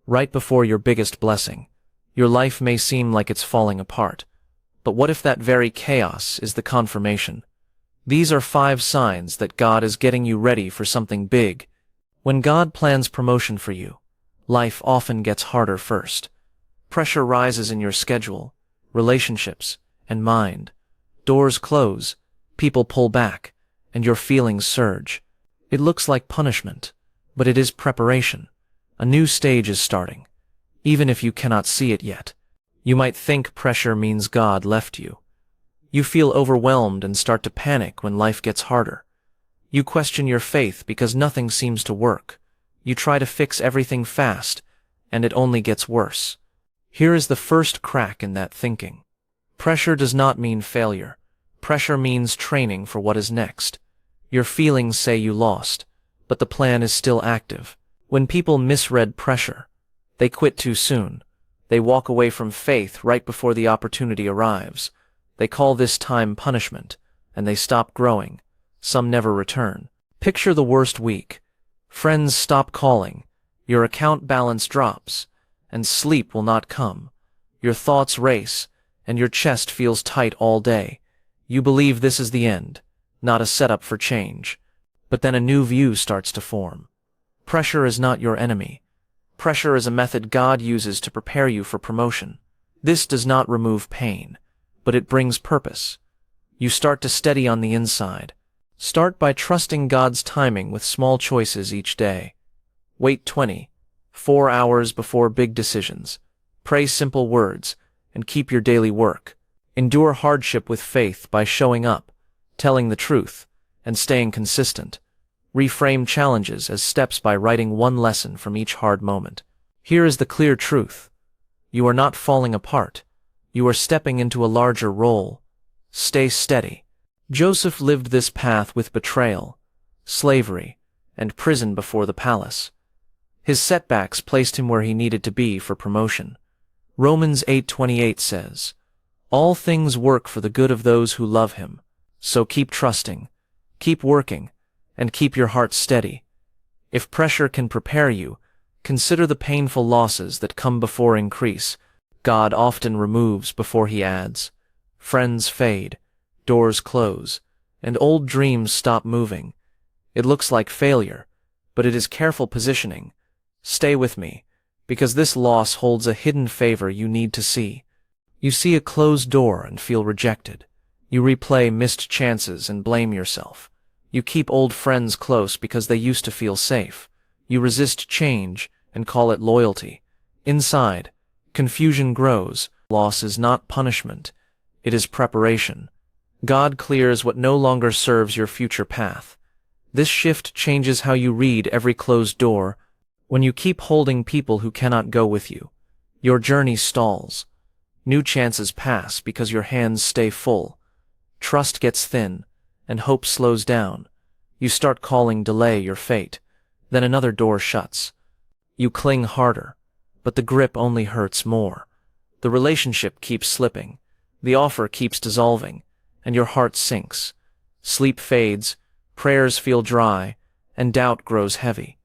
right before your biggest blessing. Your life may seem like it's falling apart, but what if that very chaos is the confirmation? These are 5 signs that God is getting you ready for something big. When God plans promotion for you, life often gets harder first. Pressure rises in your schedule, relationships, and mind. Doors close, people pull back, and your feelings surge. It looks like punishment, but it is preparation. A new stage is starting, even if you cannot see it yet. You might think pressure means God left you. You feel overwhelmed and start to panic when life gets harder. You question your faith because nothing seems to work. You try to fix everything fast, and it only gets worse. Here is the first crack in that thinking. Pressure does not mean failure. Pressure means training for what is next. Your feelings say you lost, but the plan is still active. When people misread pressure, they quit too soon. They walk away from faith right before the opportunity arrives. They call this time punishment, and they stop growing. Some never return. Picture the worst week. Friends stop calling, your account balance drops, and sleep will not come. Your thoughts race, and your chest feels tight all day. You believe this is the end, not a setup for change. But then a new view starts to form. Pressure is not your enemy. Pressure is a method God uses to prepare you for promotion. This does not remove pain, but it brings purpose. You start to steady on the inside. Start by trusting God's timing with small choices each day. Wait 24 hours before big decisions. Pray simple words, and keep your daily work. Endure hardship with faith by showing up, telling the truth, and staying consistent. Reframe challenges as steps by writing one lesson from each hard moment. Here is the clear truth. You are not falling apart. You are stepping into a larger role. Stay steady. Joseph lived this path with betrayal, slavery, and prison before the palace. His setbacks placed him where he needed to be for promotion. Romans 8:28 says, "All things work for the good of those who love him." So keep trusting, keep working, and keep your heart steady. If pressure can prepare you, consider the painful losses that come before increase. God often removes before he adds. Friends fade, doors close, and old dreams stop moving. It looks like failure, but it is careful positioning. Stay with me, because this loss holds a hidden favor you need to see. You see a closed door and feel rejected. You replay missed chances and blame yourself. You keep old friends close because they used to feel safe. You resist change and call it loyalty. Inside, confusion grows. Loss is not punishment. It is preparation. God clears what no longer serves your future path. This shift changes how you read every closed door. When you keep holding people who cannot go with you, your journey stalls. New chances pass because your hands stay full. Trust gets thin, and hope slows down. You start calling delay your fate. Then another door shuts. You cling harder, but the grip only hurts more. The relationship keeps slipping. The offer keeps dissolving, and your heart sinks. Sleep fades, prayers feel dry, and doubt grows heavy.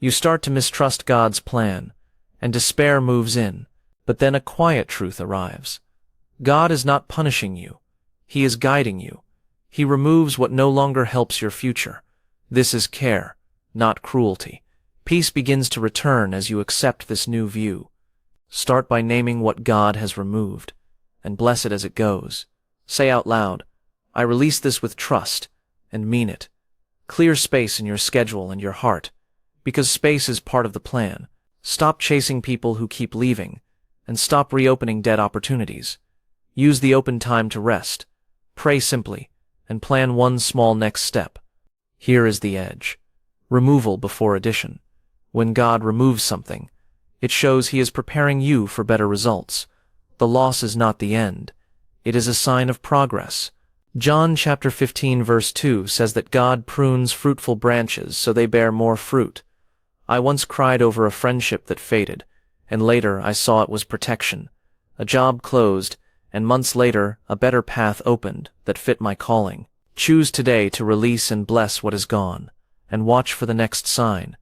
You start to mistrust God's plan, and despair moves in. But then a quiet truth arrives. God is not punishing you. He is guiding you. He removes what no longer helps your future. This is care, not cruelty. Peace begins to return as you accept this new view. Start by naming what God has removed, and bless it as it goes. Say out loud, "I release this with trust," and mean it. Clear space in your schedule and your heart, because space is part of the plan. Stop chasing people who keep leaving, and stop reopening dead opportunities. Use the open time to rest. Pray simply, and plan one small next step. Here is the edge. Removal before addition. When God removes something, it shows he is preparing you for better results. The loss is not the end. It is a sign of progress. John chapter 15 verse 2 says that God prunes fruitful branches so they bear more fruit. I once cried over a friendship that faded, and later I saw it was protection. A job closed, and months later a better path opened that fit my calling. Choose today to release and bless what is gone, and watch for the next sign.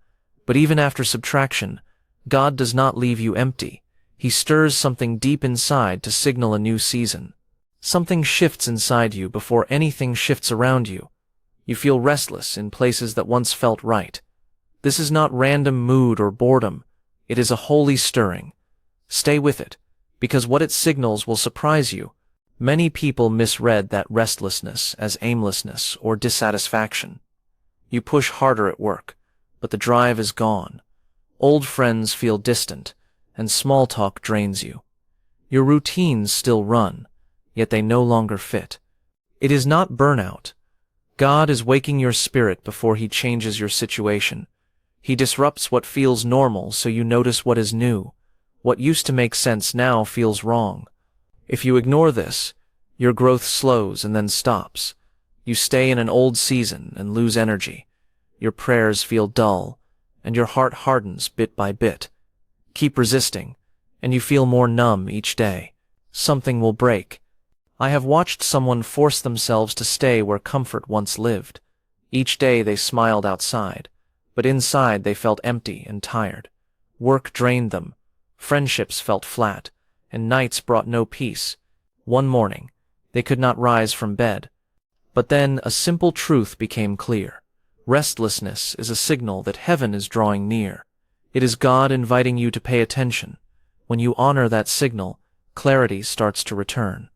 But even after subtraction, God does not leave you empty. He stirs something deep inside to signal a new season. Something shifts inside you before anything shifts around you. You feel restless in places that once felt right. This is not random mood or boredom. It is a holy stirring. Stay with it, because what it signals will surprise you. Many people misread that restlessness as aimlessness or dissatisfaction. You push harder at work, but the drive is gone. Old friends feel distant, and small talk drains you. Your routines still run, yet they no longer fit. It is not burnout. God is waking your spirit before He changes your situation. He disrupts what feels normal so you notice what is new. What used to make sense now feels wrong. If you ignore this, your growth slows and then stops. You stay in an old season and lose energy. Your prayers feel dull, and your heart hardens bit by bit. Keep resisting, and you feel more numb each day. Something will break. I have watched someone force themselves to stay where comfort once lived. Each day they smiled outside, but inside they felt empty and tired. Work drained them, friendships felt flat, and nights brought no peace. One morning, they could not rise from bed. But then a simple truth became clear. Restlessness is a signal that heaven is drawing near. It is God inviting you to pay attention. When you honor that signal, clarity starts to return.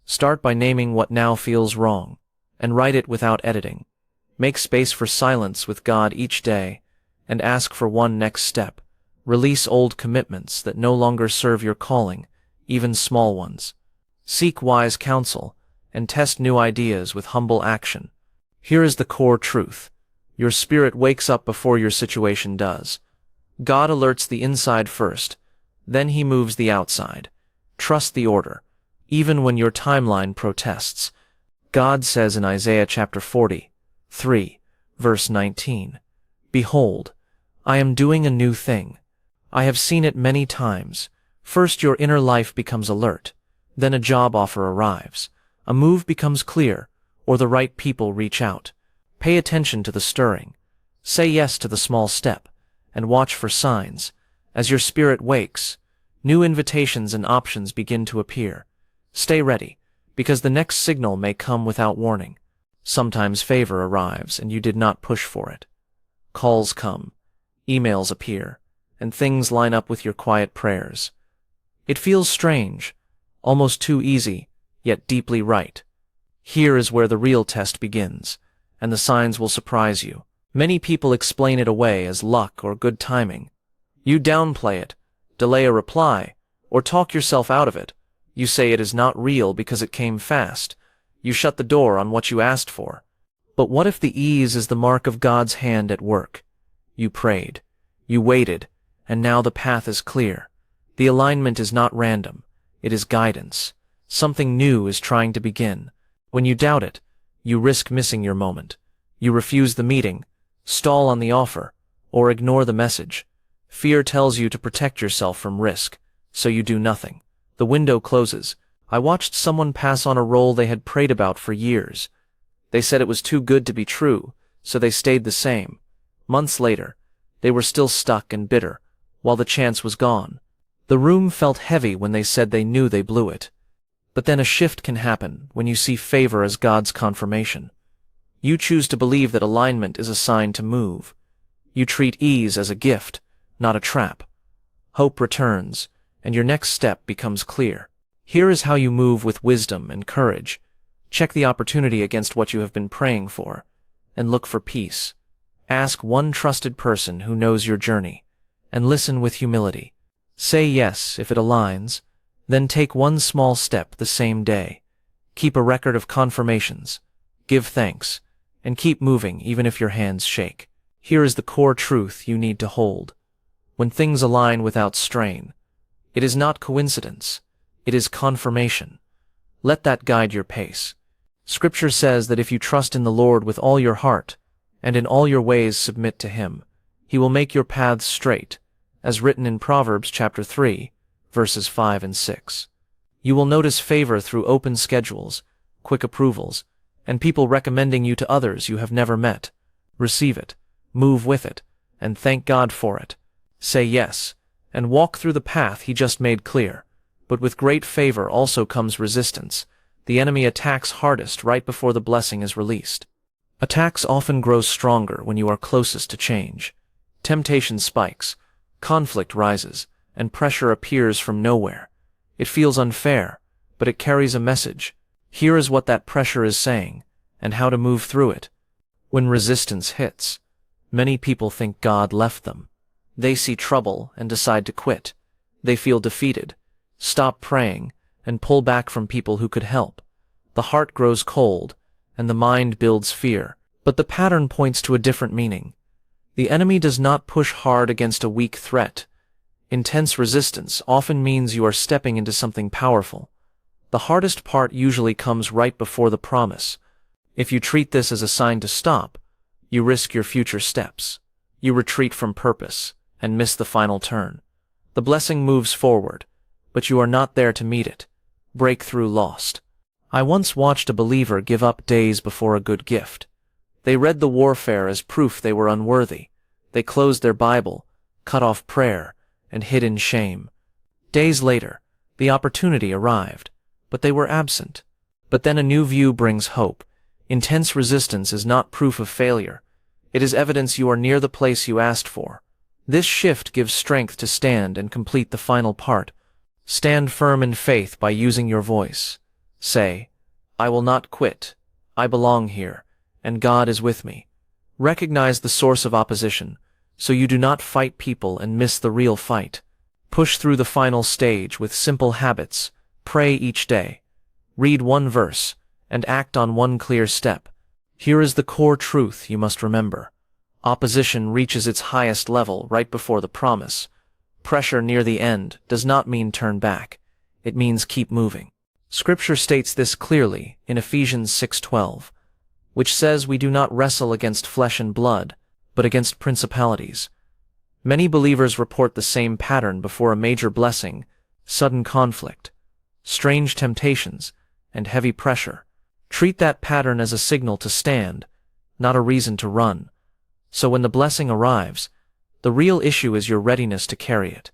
Start by naming what now feels wrong, and write it without editing. Make space for silence with God each day, and ask for one next step. Release old commitments that no longer serve your calling, even small ones. Seek wise counsel, and test new ideas with humble action. Here is the core truth. Your spirit wakes up before your situation does. God alerts the inside first, then He moves the outside. Trust the order, even when your timeline protests. God says in Isaiah chapter 43, verse 19, "Behold, I am doing a new thing. I have seen it many times. First your inner life becomes alert, then a job offer arrives, a move becomes clear, or the right people reach out. Pay attention to the stirring. Say yes to the small step, and watch for signs. As your spirit wakes, new invitations and options begin to appear. Stay ready, because the next signal may come without warning. Sometimes favor arrives and you did not push for it. Calls come, emails appear, and things line up with your quiet prayers. It feels strange, almost too easy, yet deeply right. Here is where the real test begins, and the signs will surprise you. Many people explain it away as luck or good timing. You downplay it, delay a reply, or talk yourself out of it. You say it is not real because it came fast. You shut the door on what you asked for. But what if the ease is the mark of God's hand at work? You prayed, you waited, and now the path is clear. The alignment is not random, it is guidance. Something new is trying to begin. When you doubt it, you risk missing your moment. You refuse the meeting, stall on the offer, or ignore the message. Fear tells you to protect yourself from risk, so you do nothing. The window closes. I watched someone pass on a role they had prayed about for years. They said it was too good to be true, so they stayed the same. Months later, they were still stuck and bitter, while the chance was gone. The room felt heavy when they said they knew they blew it. But then a shift can happen when you see favor as God's confirmation. You choose to believe that alignment is a sign to move. You treat ease as a gift, not a trap. Hope returns, and your next step becomes clear. Here is how you move with wisdom and courage. Check the opportunity against what you have been praying for, and look for peace. Ask one trusted person who knows your journey, and listen with humility. Say yes if it aligns, then take one small step the same day. Keep a record of confirmations. Give thanks, and keep moving even if your hands shake. Here is the core truth you need to hold. When things align without strain, it is not coincidence, it is confirmation. Let that guide your pace. Scripture says that if you trust in the Lord with all your heart, and in all your ways submit to Him, He will make your paths straight, as written in Proverbs chapter 3, verses 5 and 6. You will notice favor through open schedules, quick approvals, and people recommending you to others you have never met. Receive it, move with it, and thank God for it. Say yes, and walk through the path he just made clear. But with great favor also comes resistance. The enemy attacks hardest right before the blessing is released. Attacks often grow stronger when you are closest to change. Temptation spikes, conflict rises, and pressure appears from nowhere. It feels unfair, but it carries a message. Here is what that pressure is saying, and how to move through it. When resistance hits, many people think God left them. They see trouble and decide to quit. They feel defeated, stop praying, and pull back from people who could help. The heart grows cold, and the mind builds fear. But the pattern points to a different meaning. The enemy does not push hard against a weak threat. Intense resistance often means you are stepping into something powerful. The hardest part usually comes right before the promise. If you treat this as a sign to stop, you risk your future steps. You retreat from purpose and miss the final turn. The blessing moves forward, but you are not there to meet it. Breakthrough lost. I once watched a believer give up days before a good gift. They read the warfare as proof they were unworthy. They closed their Bible, cut off prayer, and hid in shame. Days later, the opportunity arrived, but they were absent. But then a new view brings hope. Intense resistance is not proof of failure. It is evidence you are near the place you asked for. This shift gives strength to stand and complete the final part. Stand firm in faith by using your voice. Say, I will not quit. I belong here, and God is with me. Recognize the source of opposition, so you do not fight people and miss the real fight. Push through the final stage with simple habits. Pray each day. Read one verse, and act on one clear step. Here is the core truth you must remember. Opposition reaches its highest level right before the promise. Pressure near the end does not mean turn back. It means keep moving. Scripture states this clearly in Ephesians 6:12, which says we do not wrestle against flesh and blood, but against principalities. Many believers report the same pattern before a major blessing: sudden conflict, strange temptations, and heavy pressure. Treat that pattern as a signal to stand, not a reason to run. So when the blessing arrives, the real issue is your readiness to carry it.